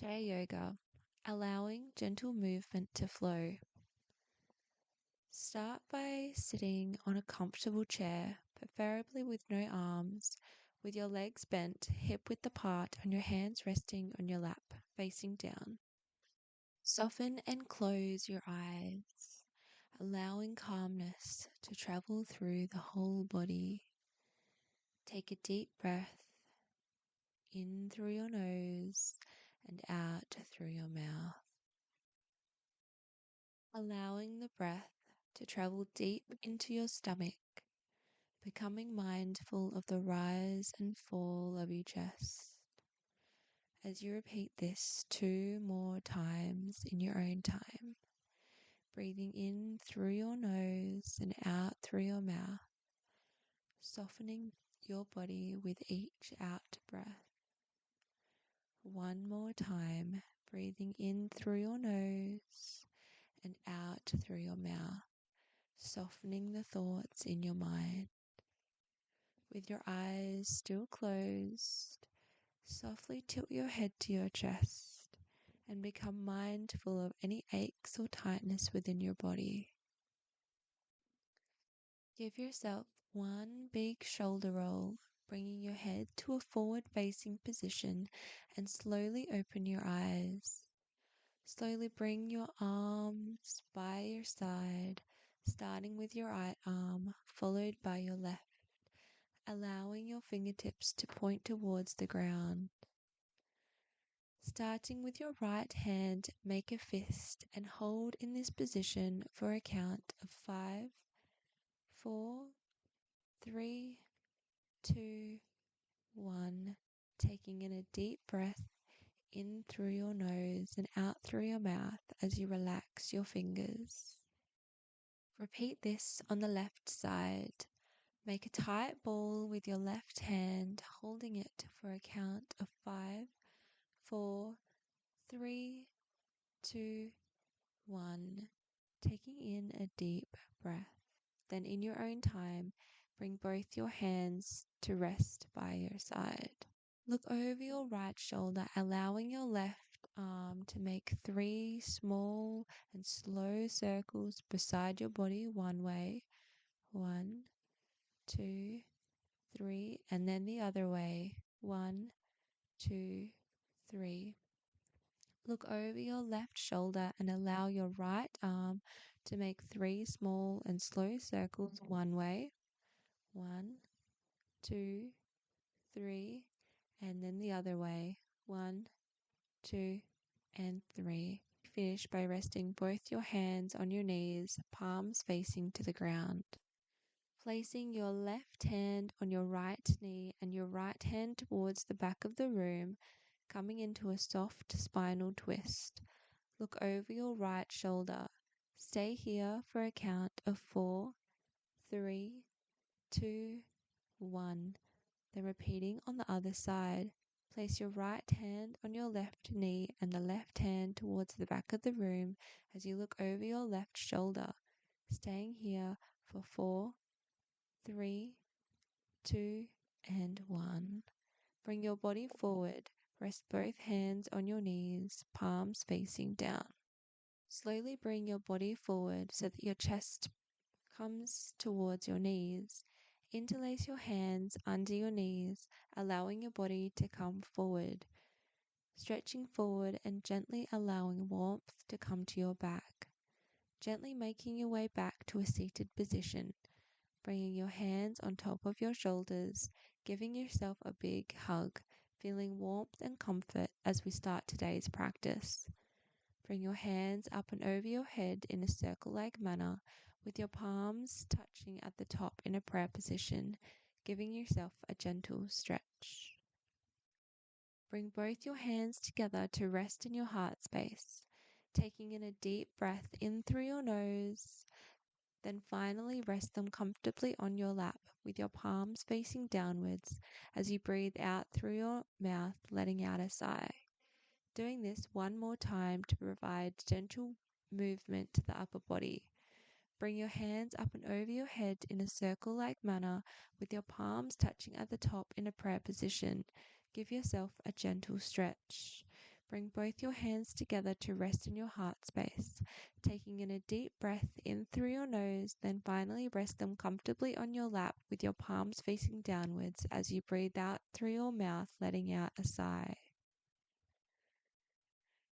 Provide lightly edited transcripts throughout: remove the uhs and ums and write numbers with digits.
Jaya Yoga, allowing gentle movement to flow. Start by sitting on a comfortable chair, preferably with no arms, with your legs bent, hip width apart, and your hands resting on your lap, facing down. Soften and close your eyes, allowing calmness to travel through the whole body. Take a deep breath in through your nose and out through your mouth. Allowing the breath to travel deep into your stomach, becoming mindful of the rise and fall of your chest. As you repeat this 2 more times in your own time, breathing in through your nose and out through your mouth, softening your body with each out breath. 1 more time, breathing in through your nose and out through your mouth, softening the thoughts in your mind. With your eyes still closed, softly tilt your head to your chest and become mindful of any aches or tightness within your body. Give yourself 1 big shoulder roll, bringing your head to a forward-facing position, and slowly open your eyes. Slowly bring your arms by your side, starting with your right arm, followed by your left, allowing your fingertips to point towards the ground. Starting with your right hand, make a fist and hold in this position for a count of 5, 4, 3, 2, 1. Taking in a deep breath in through your nose and out through your mouth as you relax your fingers. Repeat this on the left side. Make a tight ball with your left hand, holding it for a count of 5, 4, 3, 2, 1. Taking in a deep breath. Then in your own time, bring both your hands to rest by your side. Look over your right shoulder, allowing your left arm to make 3 small and slow circles beside your body one way. 1, 2, 3, and then the other way. 1, 2, 3. Look over your left shoulder and allow your right arm to make 3 small and slow circles one way. 1, 2, 3, and then the other way. 1, 2, and 3. Finish by resting both your hands on your knees, palms facing to the ground. Placing your left hand on your right knee and your right hand towards the back of the room, coming into a soft spinal twist. Look over your right shoulder. Stay here for a count of 4, 3, 2, 1. Then repeating on the other side. Place your right hand on your left knee and the left hand towards the back of the room as you look over your left shoulder. Staying here for 4, 3, 2, and 1. Bring your body forward. Rest both hands on your knees, palms facing down. Slowly bring your body forward so that your chest comes towards your knees. Interlace your hands under your knees, allowing your body to come forward. Stretching forward and gently allowing warmth to come to your back. Gently making your way back to a seated position. Bringing your hands on top of your shoulders, giving yourself a big hug, feeling warmth and comfort as we start today's practice. Bring your hands up and over your head in a circle-like manner, with your palms touching at the top in a prayer position, giving yourself a gentle stretch. Bring both your hands together to rest in your heart space, taking in a deep breath in through your nose. Then finally rest them comfortably on your lap with your palms facing downwards as you breathe out through your mouth, letting out a sigh. Doing this 1 more time to provide gentle movement to the upper body. Bring your hands up and over your head in a circle-like manner with your palms touching at the top in a prayer position. Give yourself a gentle stretch. Bring both your hands together to rest in your heart space, taking in a deep breath in through your nose, then finally rest them comfortably on your lap with your palms facing downwards as you breathe out through your mouth, letting out a sigh.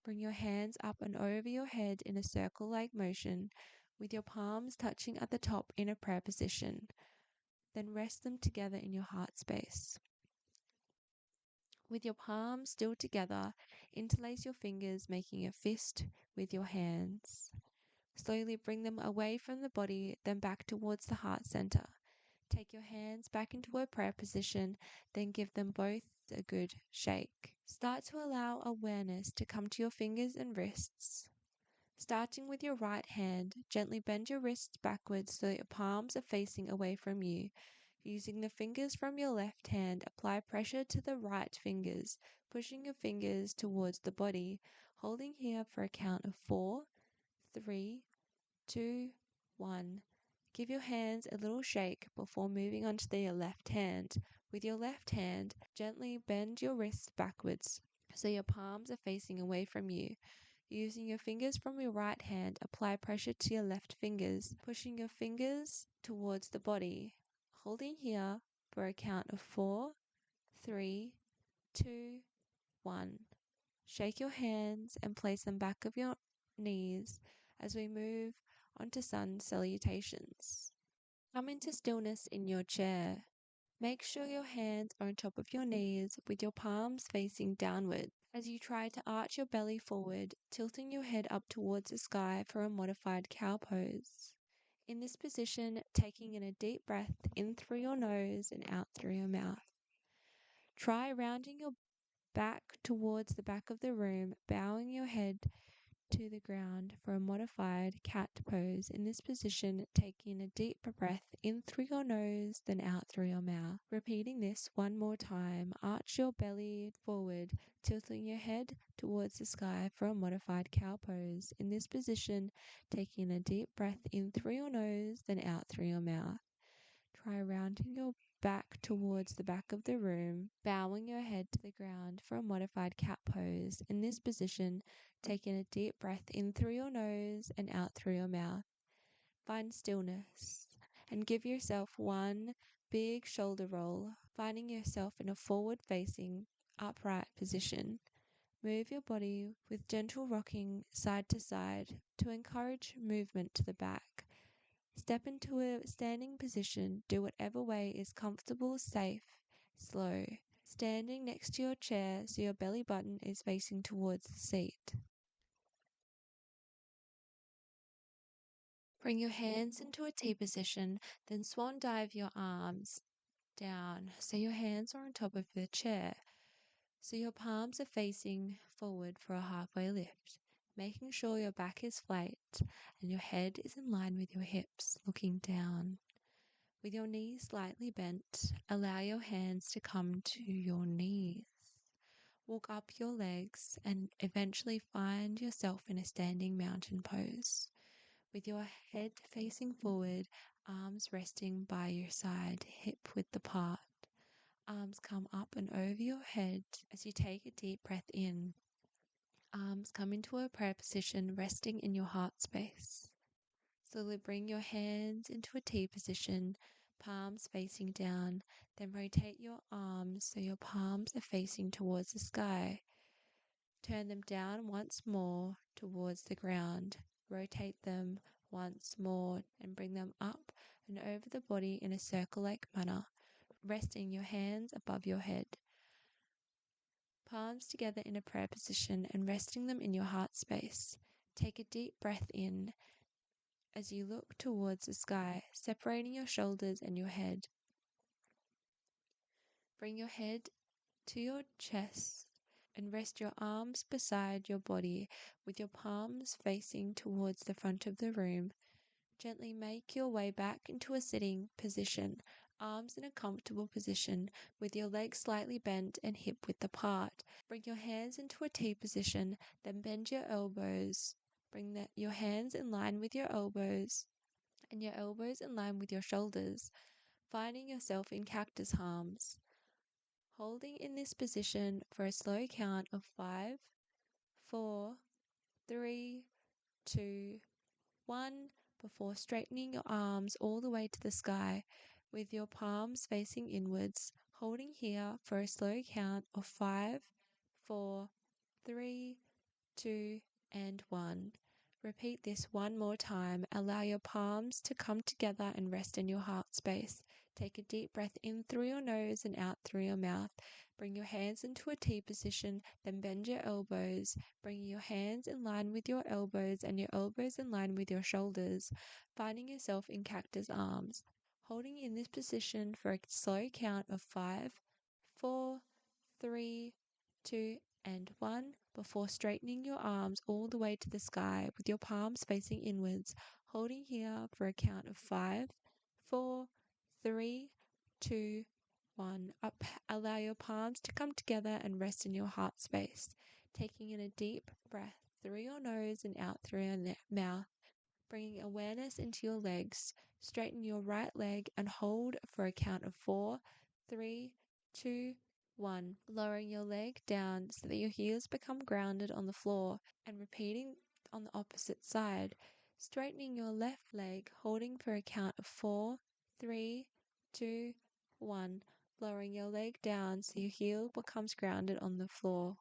Bring your hands up and over your head in a circle-like motion, with your palms touching at the top in a prayer position. Then rest them together in your heart space. With your palms still together, interlace your fingers, making a fist with your hands. Slowly bring them away from the body, then back towards the heart center. Take your hands back into a prayer position, then give them both a good shake. Start to allow awareness to come to your fingers and wrists. Starting with your right hand, gently bend your wrists backwards so that your palms are facing away from you. Using the fingers from your left hand, apply pressure to the right fingers, pushing your fingers towards the body, holding here for a count of 4, 3, 2, 1. Give your hands a little shake before moving on to your left hand. With your left hand, gently bend your wrists backwards so your palms are facing away from you. Using your fingers from your right hand, apply pressure to your left fingers, pushing your fingers towards the body. Holding here for a count of 4, 3, 2, 1. Shake your hands and place them back of your knees as we move onto sun salutations. Come into stillness in your chair. Make sure your hands are on top of your knees with your palms facing downward as you try to arch your belly forward, tilting your head up towards the sky for a modified cow pose. In this position, taking in a deep breath in through your nose and out through your mouth. Try rounding your back towards the back of the room, bowing your head to the ground for a modified cat pose. In this position, taking a deep breath in through your nose, then out through your mouth. Repeating this one more time. Arch your belly forward, tilting your head towards the sky for a modified cow pose. In this position, taking a deep breath in through your nose, then out through your mouth. Try rounding your back towards the back of the room, bowing your head to the ground for a modified cat pose. In this position, taking a deep breath in through your nose and out through your mouth. Find stillness and give yourself one big shoulder roll, finding yourself in a forward-facing, upright position. Move your body with gentle rocking side to side to encourage movement to the back. Step into a standing position. Do whatever way is comfortable, safe, slow. Standing next to your chair so your belly button is facing towards the seat. Bring your hands into a T position, then swan dive your arms down so your hands are on top of the chair. So your palms are facing forward for a halfway lift, making sure your back is flat and your head is in line with your hips, looking down. With your knees slightly bent, allow your hands to come to your knees. Walk up your legs and eventually find yourself in a standing mountain pose. With your head facing forward, arms resting by your side, hip width apart. Arms come up and over your head as you take a deep breath in. Arms come into a prayer position, resting in your heart space. Slowly bring your hands into a T position, palms facing down. Then rotate your arms so your palms are facing towards the sky. Turn them down once more towards the ground. Rotate them once more and bring them up and over the body in a circle-like manner, resting your hands above your head. Palms together in a prayer position and resting them in your heart space. Take a deep breath in as you look towards the sky, separating your shoulders and your head. Bring your head to your chest and rest your arms beside your body with your palms facing towards the front of the room. Gently make your way back into a sitting position, arms in a comfortable position with your legs slightly bent and hip width apart. Bring your hands into a T position, then bend your elbows. Bring your hands in line with your elbows and your elbows in line with your shoulders, finding yourself in cactus arms. Holding in this position for a slow count of 5, 4, 3, 2, 1, before straightening your arms all the way to the sky with your palms facing inwards, holding here for a slow count of 5, 4, 3, 2, and 1. Repeat this one more time. Allow your palms to come together and rest in your heart space. Take a deep breath in through your nose and out through your mouth. Bring your hands into a T position, then bend your elbows, bringing your hands in line with your elbows and your elbows in line with your shoulders, finding yourself in cactus arms. Holding in this position for a slow count of 5, 4, 3, 2, and 1, before straightening your arms all the way to the sky with your palms facing inwards, holding here for a count of 5, 4, 3, 2, 1. Up, allow your palms to come together and rest in your heart space, taking in a deep breath through your nose and out through your mouth, bringing awareness into your legs. Straighten your right leg and hold for a count of 4, 3, 2, 1. Lowering your leg down so that your heels become grounded on the floor, and repeating on the opposite side. Straightening your left leg, holding for a count of 4, 3, 2, 1. Lowering your leg down so your heel becomes grounded on the floor.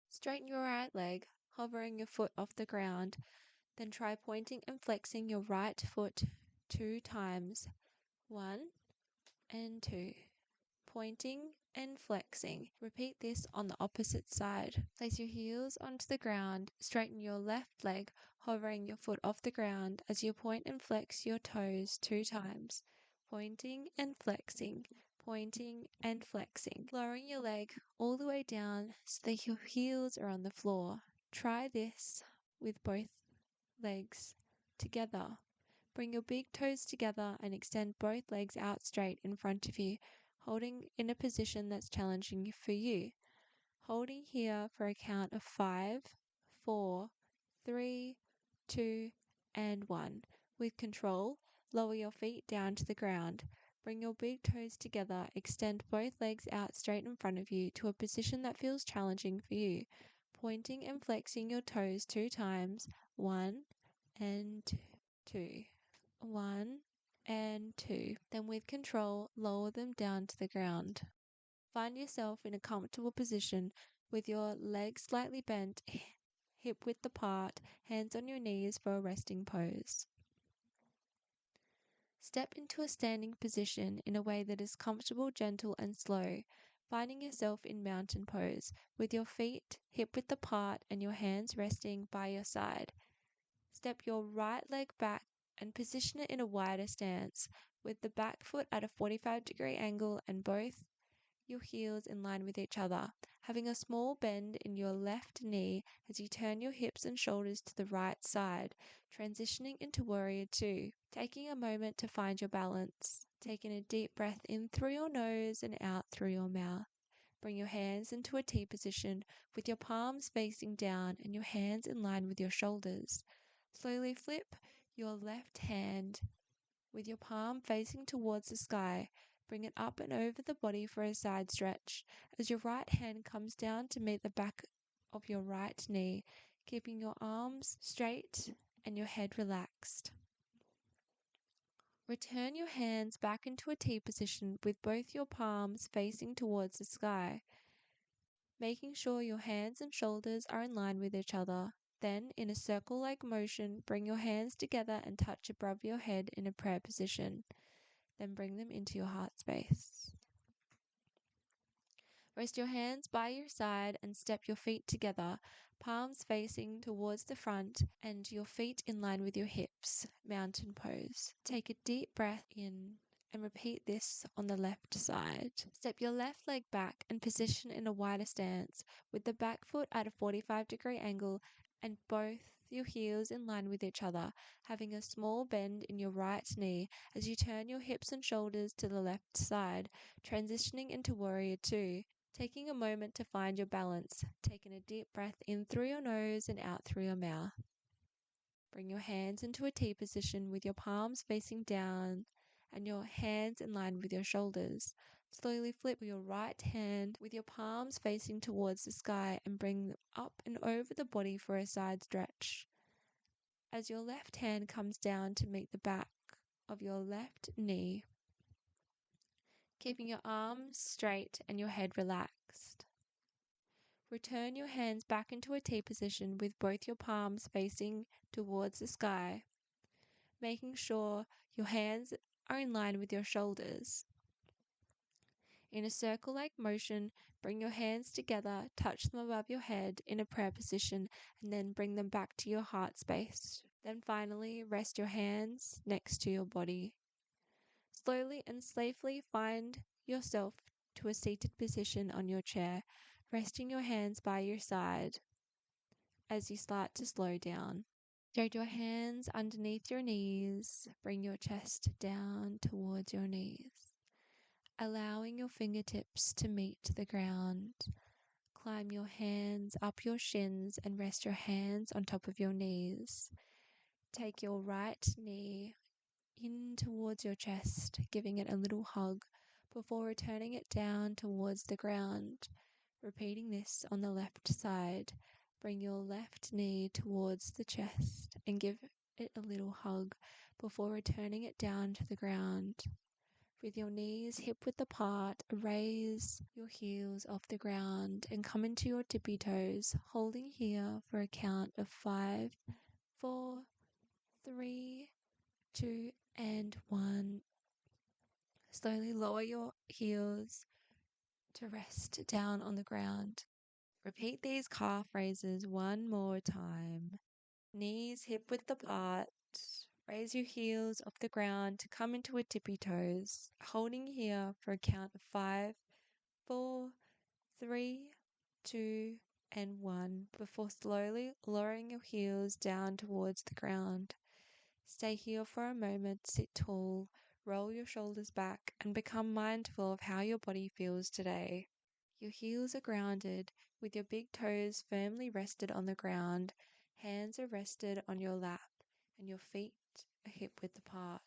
Straighten your right leg, hovering your foot off the ground. Then try pointing and flexing your right foot 2 times. 1 and 2. Pointing and flexing. Repeat this on the opposite side. Place your heels onto the ground. Straighten your left leg, hovering your foot off the ground as you point and flex your toes 2 times. Pointing and flexing. Pointing and flexing. Lowering your leg all the way down so that your heels are on the floor. Try this with both legs together. Bring your big toes together and extend both legs out straight in front of you, holding in a position that's challenging for you. Holding here for a count of 5, 4, 3, 2, and 1. With control, lower your feet down to the ground. Bring your big toes together, extend both legs out straight in front of you to a position that feels challenging for you. Pointing and flexing your toes 2 times. 1 and 2. 1 and 2. Then with control, lower them down to the ground. Find yourself in a comfortable position with your legs slightly bent, hip width apart, hands on your knees for a resting pose. Step into a standing position in a way that is comfortable, gentle, and slow, finding yourself in mountain pose with your feet hip width apart and your hands resting by your side. Step your right leg back and position it in a wider stance with the back foot at a 45-degree angle and both your heels in line with each other, having a small bend in your left knee as you turn your hips and shoulders to the right side, transitioning into Warrior 2. Taking a moment to find your balance. Taking a deep breath in through your nose and out through your mouth. Bring your hands into a T position with your palms facing down and your hands in line with your shoulders. Slowly flip your left hand with your palm facing towards the sky. Bring it up and over the body for a side stretch as your right hand comes down to meet the back of your right knee, keeping your arms straight and your head relaxed. Return your hands back into a T position with both your palms facing towards the sky, making sure your hands and shoulders are in line with each other. Then, in a circle-like motion, bring your hands together and touch above your head in a prayer position. Then bring them into your heart space. Rest your hands by your side and step your feet together, palms facing towards the front and your feet in line with your hips, mountain pose. Take a deep breath in and repeat this on the left side. Step your left leg back and position in a wider stance with the back foot at a 45-degree angle and both your heels in line with each other, having a small bend in your right knee as you turn your hips and shoulders to the left side, transitioning into Warrior 2. Taking a moment to find your balance, taking a deep breath in through your nose and out through your mouth. Bring your hands into a T position with your palms facing down and your hands in line with your shoulders. Slowly flip your right hand with your palms facing towards the sky and bring them up and over the body for a side stretch. As your left hand comes down to meet the back of your left knee, keeping your arms straight and your head relaxed. Return your hands back into a T position with both your palms facing towards the sky, making sure your hands are in line with your shoulders. In a circle-like motion, bring your hands together, touch them above your head in a prayer position, and then bring them back to your heart space. Then finally, rest your hands next to your body. Slowly and safely find yourself to a seated position on your chair, resting your hands by your side as you start to slow down. Spread your hands underneath your knees, bring your chest down towards your knees, allowing your fingertips to meet the ground. Climb your hands up your shins and rest your hands on top of your knees. Take your right knee in towards your chest, giving it a little hug before returning it down towards the ground. Repeating this on the left side. Bring your left knee towards the chest and give it a little hug before returning it down to the ground. With your knees hip-width apart, raise your heels off the ground and come into your tippy toes, holding here for a count of 5, 4, 3, 2, and 1. Slowly lower your heels to rest down on the ground. Repeat these calf raises one more time. Knees hip-width apart. Raise your heels off the ground to come into a tippy toes, holding here for a count of 5, 4, 3, 2, and 1 before slowly lowering your heels down towards the ground. Stay here for a moment, sit tall, roll your shoulders back, and become mindful of how your body feels today. Your heels are grounded, with your big toes firmly rested on the ground, hands are rested on your lap, and your feet are hip-width apart.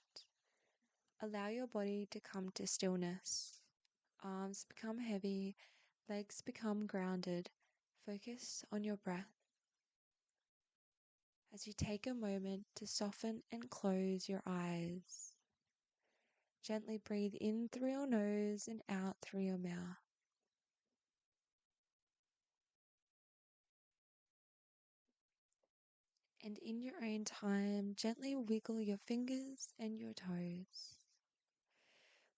Allow your body to come to stillness. Arms become heavy, legs become grounded. Focus on your breath. As you take a moment to soften and close your eyes. Gently breathe in through your nose and out through your mouth. And in your own time, gently wiggle your fingers and your toes.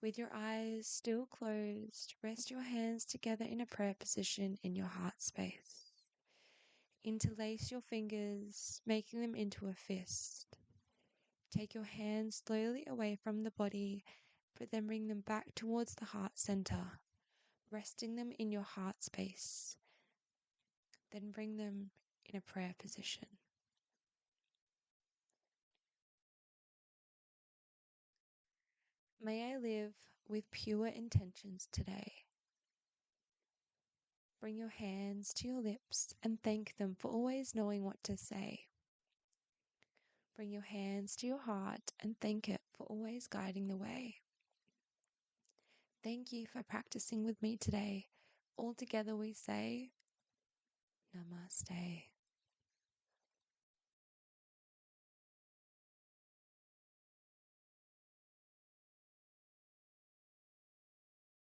With your eyes still closed, rest your hands together in a prayer position in your heart space. Interlace your fingers, making them into a fist. Take your hands slowly away from the body, but then bring them back towards the heart center, resting them in your heart space. Then bring them in a prayer position. May I live with pure intentions today. Bring your hands to your lips and thank them for always knowing what to say. Bring your hands to your heart and thank it for always guiding the way. Thank you for practicing with me today. All together we say, Namaste.